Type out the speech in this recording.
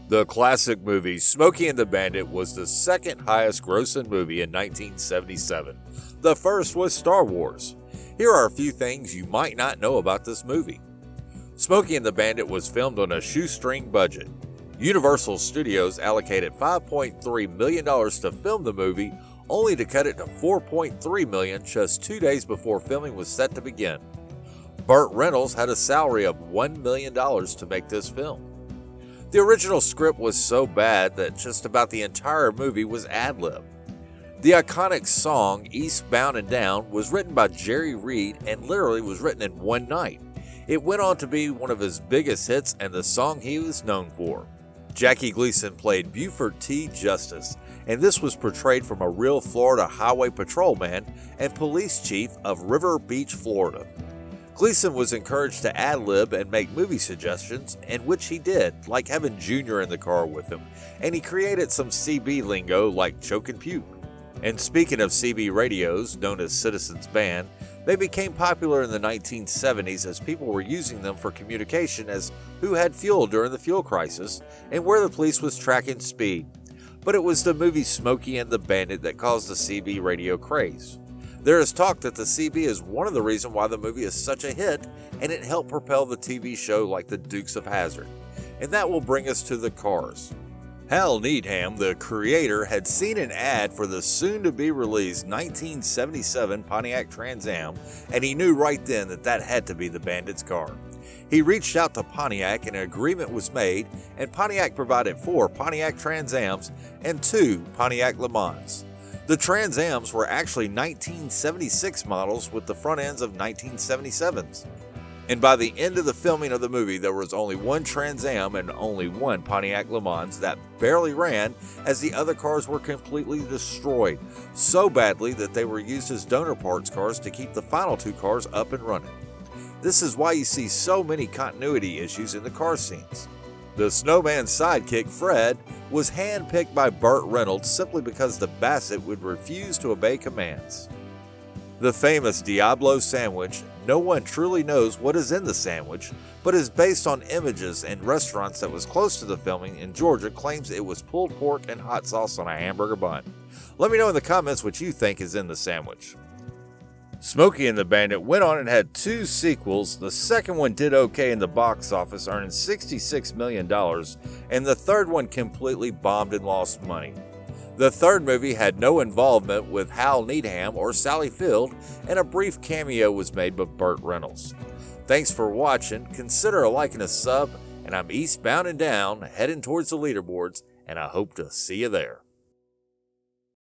The classic movie Smokey and the Bandit was the second highest grossing movie in 1977. The first was Star Wars. Here are a few things you might not know about this movie. Smokey and the Bandit was filmed on a shoestring budget. Universal Studios allocated $5.3 million to film the movie, only to cut it to $4.3 million just 2 days before filming was set to begin. Burt Reynolds had a salary of $1 million to make this film. The original script was so bad that just about the entire movie was ad-lib. The iconic song Eastbound and Down was written by Jerry Reed and literally was written in one night. It went on to be one of his biggest hits and the song he was known for. Jackie Gleason played Buford T. Justice, and this was portrayed from a real Florida highway patrolman and police chief of River Beach, Florida. Gleason was encouraged to ad-lib and make movie suggestions, and which he did, like having Junior in the car with him, and he created some CB lingo like choke and puke. And speaking of CB radios, known as Citizens Band, they became popular in the 1970s as people were using them for communication as who had fuel during the fuel crisis and where the police was tracking speed. But it was the movie Smokey and the Bandit that caused the CB radio craze. There is talk that the CB is one of the reasons why the movie is such a hit, and it helped propel the TV show like the Dukes of Hazzard. And that will bring us to the cars. Hal Needham, the creator, had seen an ad for the soon-to-be-released 1977 Pontiac Trans Am, and he knew right then that that had to be the Bandit's car. He reached out to Pontiac and an agreement was made, and Pontiac provided 4 Pontiac Trans Ams and 2 Pontiac Le Mans. The Trans Ams were actually 1976 models with the front ends of 1977s. And by the end of the filming of the movie, there was only one Trans Am and only one Pontiac Le Mans that barely ran, as the other cars were completely destroyed, so badly that they were used as donor parts cars to keep the final 2 cars up and running. This is why you see so many continuity issues in the car scenes. The snowman's sidekick, Fred, was handpicked by Burt Reynolds simply because the Basset would refuse to obey commands. The famous Diablo sandwich, no one truly knows what is in the sandwich, but is based on images and restaurants that was close to the filming in Georgia claims it was pulled pork and hot sauce on a hamburger bun. Let me know in the comments what you think is in the sandwich. Smokey and the Bandit went on and had 2 sequels. The second one did okay in the box office, earning $66 million, and the third one completely bombed and lost money. The third movie had no involvement with Hal Needham or Sally Field, and a brief cameo was made by Burt Reynolds. Thanks for watching. Consider a like and a sub, and I'm eastbound and down, heading towards the leaderboards, and I hope to see you there.